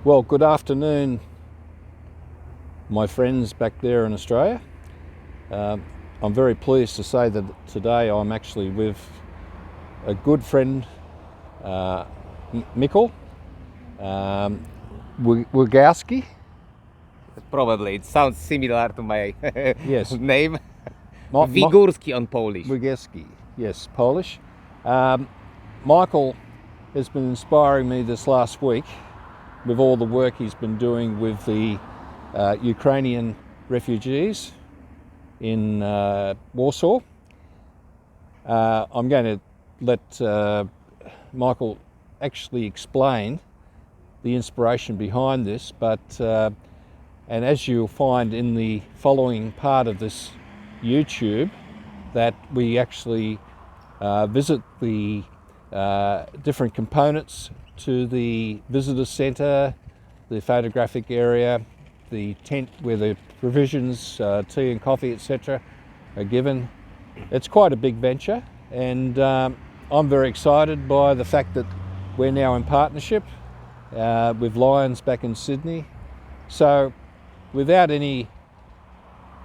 Well, good afternoon, my friends back there in Australia. I'm very pleased to say that today I'm actually with a good friend, Mikkel Wigowski. Probably. It sounds similar to my Yes, name. Mi- Mi- Wigórski on Polish. Wigowski, yes, Polish. Michael has been inspiring me this last week with all the work he's been doing with the Ukrainian refugees in Warsaw. I'm going to let Michael actually explain the inspiration behind this, but and as you'll find in the following part of this YouTube, that we actually visit the different components to the visitor centre, the photographic area, the tent where the provisions, tea and coffee, etc. are given. It's quite a big venture, and I'm very excited by the fact that we're now in partnership with Lions back in Sydney. So without any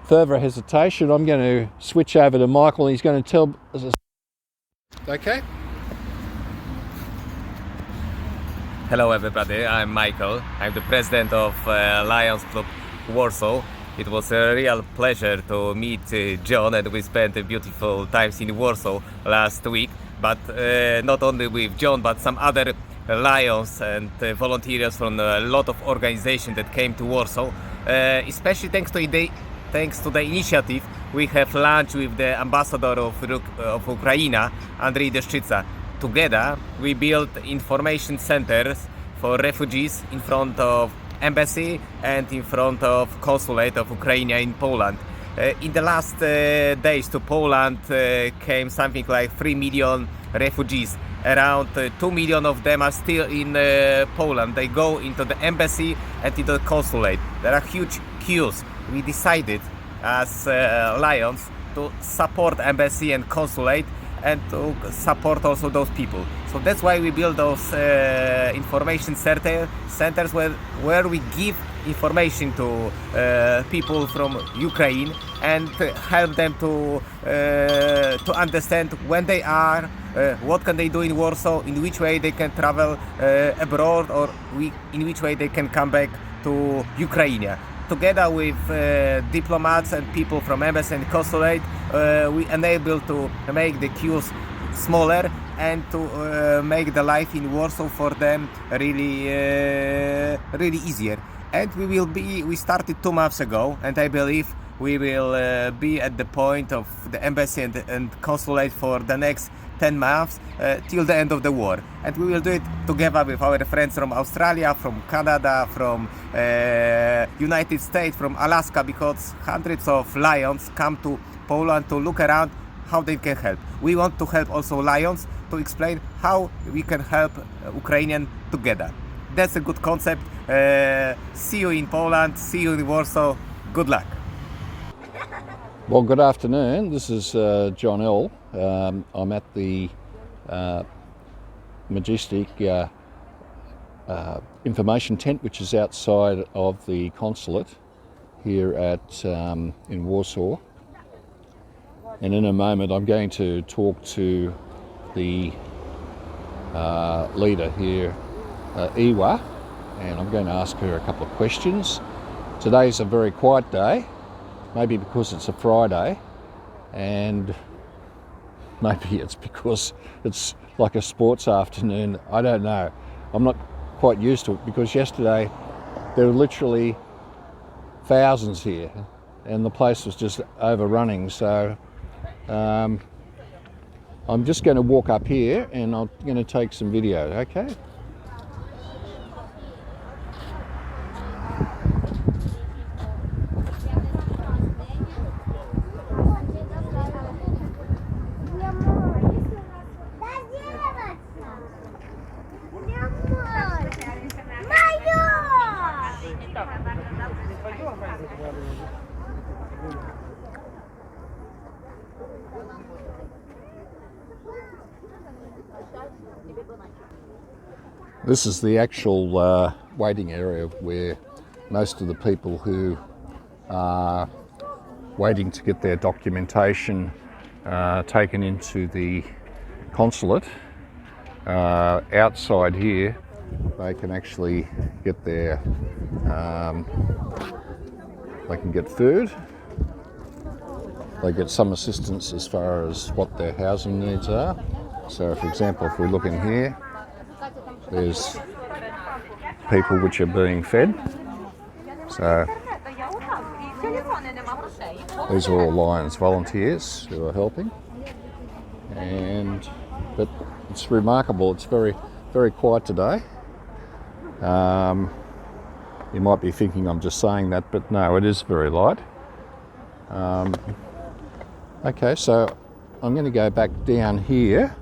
further hesitation, I'm going to switch over to Michael, and he's going to tell us. Okay. Hello everybody, I'm Michael. I'm the president of Lions Club Warsaw. It was a real pleasure to meet John, and we spent beautiful times in Warsaw last week. But not only with John, but some other Lions and volunteers from a lot of organizations that came to Warsaw. Especially thanks to the initiative, we have lunch with the ambassador of Ukraine, Andriy Deshchitsa. Together, we built information centers for refugees in front of embassy and in front of consulate of Ukraine in Poland. In the last days to Poland came something like 3 million refugees. Around 2 million of them are still in Poland. They go into the embassy and into the consulate. There are huge queues. We decided as Lions to support embassy and consulate and to support also those people. So that's why we build those information centers where we give information to people from Ukraine and help them to understand when they are, what can they do in Warsaw, in which way they can travel abroad, or in which way they can come back to Ukraine. Together with diplomats and people from embassy and consulate, we enable to make the queues smaller and to make the life in Warsaw for them really easier. And we started 2 months ago, and I believe we will be at the point of the embassy and consulate for the next 10 months till the end of the war. And we will do it together with our friends from Australia, from Canada, from United States, from Alaska, because hundreds of Lions come to Poland to look around how they can help. We want to help also Lions to explain how we can help Ukrainians together. That's a good concept. See you in Poland, see you in Warsaw. Good luck. Well, good afternoon. This is John L. I'm at the Majestic information tent, which is outside of the consulate here in Warsaw. And in a moment, I'm going to talk to the leader here, Iwa, and I'm going to ask her a couple of questions. Today's a very quiet day, maybe because it's a Friday, and maybe it's because it's like a sports afternoon. I don't know. I'm not quite used to it, because yesterday there were literally thousands here and the place was just overrunning. So I'm just going to walk up here and I'm going to take some video, okay? This is the actual waiting area where most of the people who are waiting to get their documentation taken into the consulate. Outside here, they can actually get their, they can get food, they get some assistance as far as what their housing needs are. So for example, if we look in here, there's people which are being fed. So these are all Lions volunteers who are helping. But it's remarkable, it's very, very quiet today. You might be thinking I'm just saying that, but no, it is very light. Okay, so I'm going to go back down here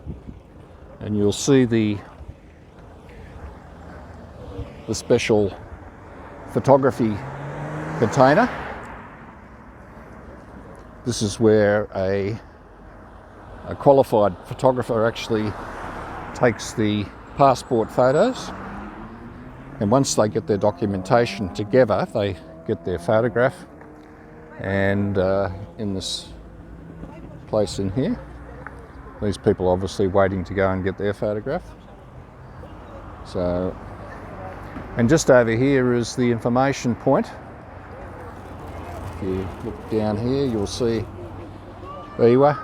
and you'll see the special photography container. This is where a qualified photographer actually takes the passport photos, and once they get their documentation together, they get their photograph, and in this place in here, these people obviously waiting to go and get their photograph. So, and just over here is the information point. If you look down here, you'll see Iwa.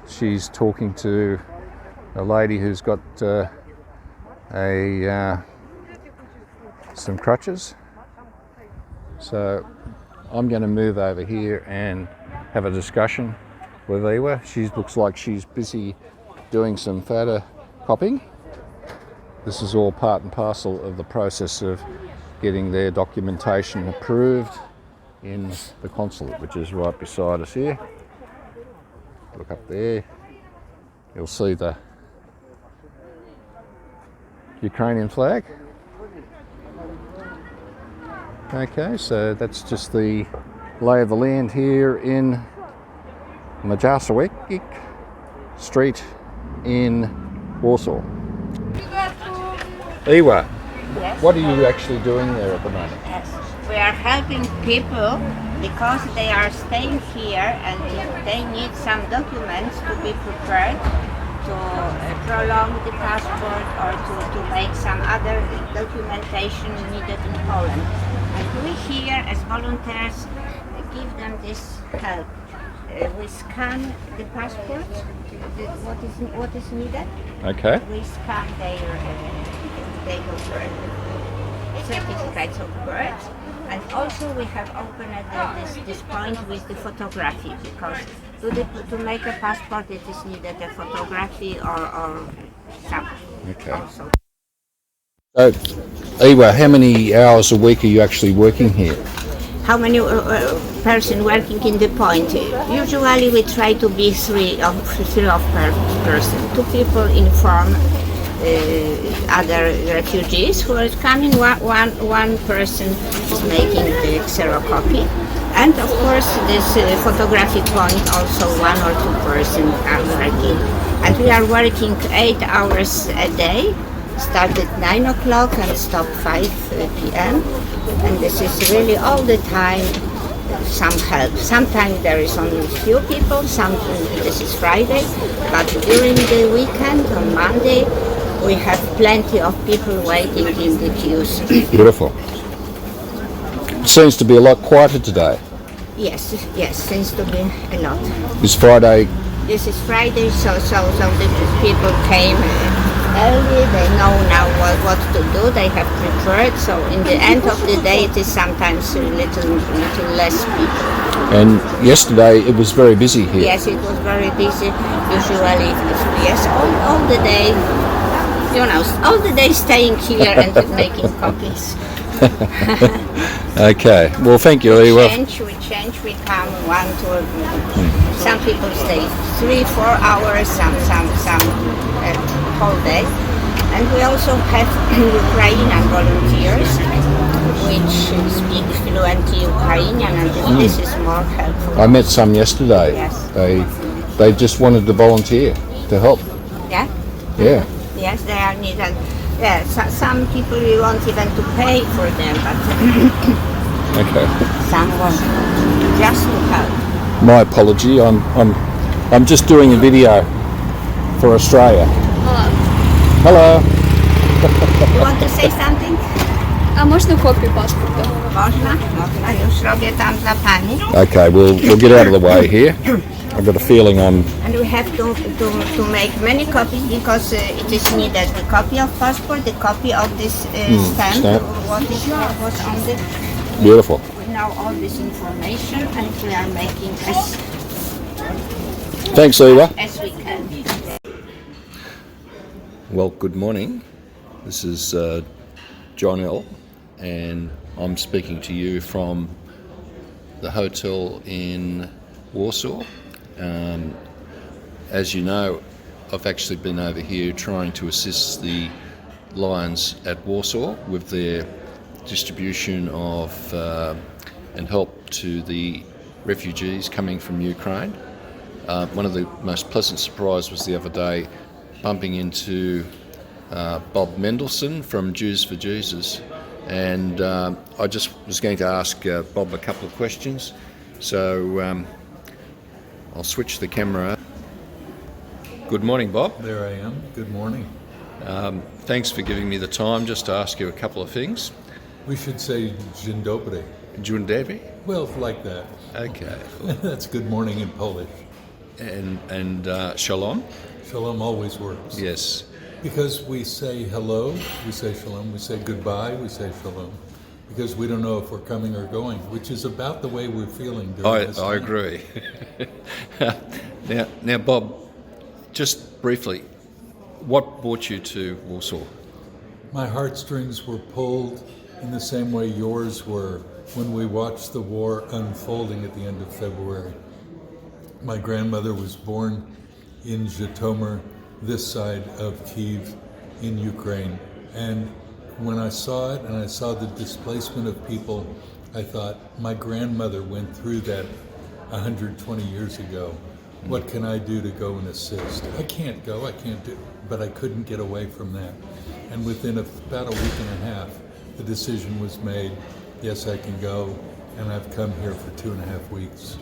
She's talking to a lady who's got some crutches. So I'm going to move over here and have a discussion with Iwa. She looks like she's busy doing some photocopying. This is all part and parcel of the process of getting their documentation approved in the consulate, which is right beside us here. Look up there, you'll see the Ukrainian flag. Okay, so that's just the lay of the land here in Majasawik Street in Warsaw. Iwa, Yes. what are you actually doing there at the moment? Yes. We are helping people because they are staying here and they need some documents to be prepared to prolong the passport or to make some other documentation needed in Poland. And we here as volunteers give them this help. We scan the passport, what is needed. Okay. We scan their date of birth, certificates of birth, and also we have opened this point with the photography, because to make a passport it is needed a photography or something. Okay. Also. So, Iwa, how many hours a week are you actually working here? How many person working in the point? Usually we try to be three of per person. Two people inform other refugees who are coming. One person is making the xerocopy, and of course this photography point also one or two person are working. And we are working 8 hours a day. Start at 9 o'clock and stop 5 p.m. And this is really all the time some help. Sometimes there is only few people, this is Friday, but during the weekend, on Monday, we have plenty of people waiting in the queues. Beautiful. Seems to be a lot quieter today. Yes, seems to be a lot. This Friday. This is Friday, so the people came early, they know now what to do, they have prepared, so in the end of the day it is sometimes a little less people. And yesterday it was very busy here. Yes, it was very busy, usually, yes, all the day, all the day staying here and making copies. Okay, well thank you, Iwa. We change, we come 1 to, some people stay 3-4 hours, some whole day. And we also have Ukrainian volunteers which speak fluent Ukrainian, and this is more helpful. I met some yesterday. Yes. They just wanted to volunteer to help. Yeah? Yeah. Yes, they are needed. Yeah, some people we want even to pay for them, but Okay. some won't. Just to help. My apology. I'm just doing a video for Australia. Hello. You want to say something? A można kopię paszportu? Można? Można. Już robię tam dla pani. Okay, we'll get out of the way here. I've got a feeling I'm. And we have to make many copies because it is needed. The copy of passport, the copy of this stamp, stamp. what was on the. Beautiful. We know all this information and we are making Thanks, Eva. as we can. Well, good morning. This is John L. and I'm speaking to you from the hotel in Warsaw. As you know, I've actually been over here trying to assist the Lions at Warsaw with their distribution of and help to the refugees coming from Ukraine. One of the most pleasant surprises was the other day bumping into Bob Mendelsohn from Jews for Jesus, and I just was going to ask Bob a couple of questions, so I'll switch the camera. Good morning, Bob. There I am. Good morning. Thanks for giving me the time just to ask you a couple of things. We should say Dzień dobry. Dzień dobry. Well, like that. Okay. That's good morning in Polish. And shalom. Shalom always works. Yes. Because we say hello, we say shalom. We say goodbye, we say shalom. Because we don't know if we're coming or going, which is about the way we're feeling during this I time. agree. Now, Bob, just briefly, what brought you to Warsaw? My heartstrings were pulled in the same way yours were when we watched the war unfolding at the end of February. My grandmother was born in Zhytomyr, this side of Kyiv in Ukraine. And when I saw it and I saw the displacement of people, I thought, my grandmother went through that 120 years ago. What can I do to go and assist? I can't go, I can't do, but I couldn't get away from that. And within about a week and a half, the decision was made, yes, I can go, and I've come here for 2.5 weeks.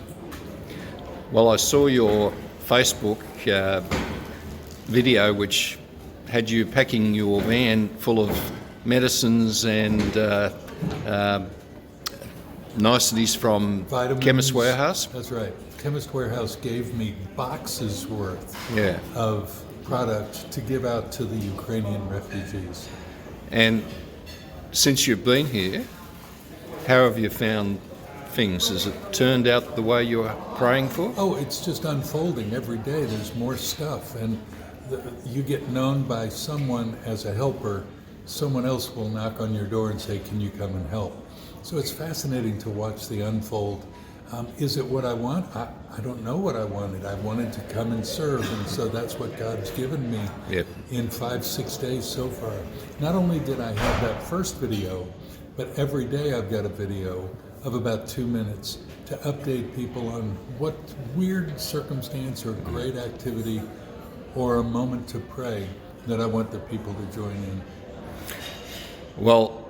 Well, I saw your Facebook video, which had you packing your van full of medicines and niceties from Vitamins. Chemist Warehouse. That's right. Chemist Warehouse gave me boxes worth Yeah. of product to give out to the Ukrainian refugees. And since you've been here, how have you found things? Has it turned out the way you were praying for? Oh, it's just unfolding every day. There's more stuff, and you get known by someone as a helper. Someone else will knock on your door and say, "Can you come and help?" So it's fascinating to watch the unfold. Is it what I want? I don't know what I wanted. I wanted to come and serve, and so that's what God's given me Yep. in 5-6 days so far. Not only did I have that first video, but every day I've got a video of about 2 minutes to update people on what weird circumstance or great activity or a moment to pray that I want the people to join in. Well,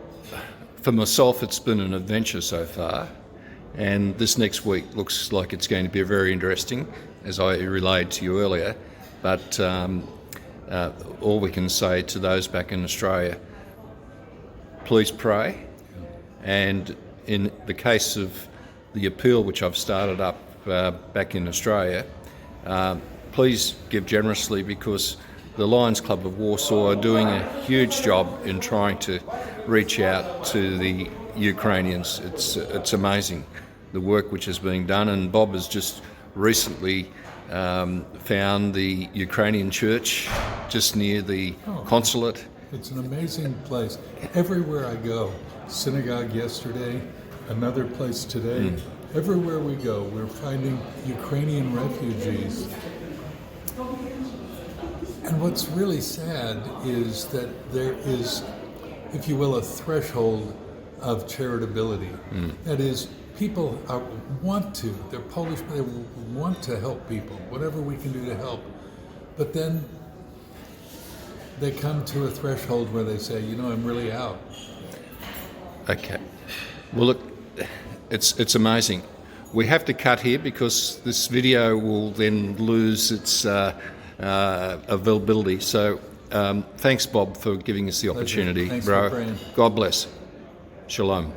for myself, it's been an adventure so far, and this next week looks like it's going to be very interesting, as I relayed to you earlier. But all we can say to those back in Australia, please pray. And in the case of the appeal which I've started up back in Australia, please give generously, because the Lions Club of Warsaw are doing a huge job in trying to reach out to the Ukrainians. It's amazing the work which is being done, and Bob has just recently found the Ukrainian church just near the consulate. It's an amazing place. Everywhere I go, synagogue yesterday, another place today, everywhere we go, we're finding Ukrainian refugees. And what's really sad is that there is, if you will, a threshold of charitability. That is, people they're Polish, but they want to help people, whatever we can do to help. But then they come to a threshold where they say, you know, I'm really out. Okay. Well, look, it's amazing. We have to cut here because this video will then lose its availability. So thanks, Bob, for giving us the opportunity, Thanks bro. for praying. God bless. Shalom.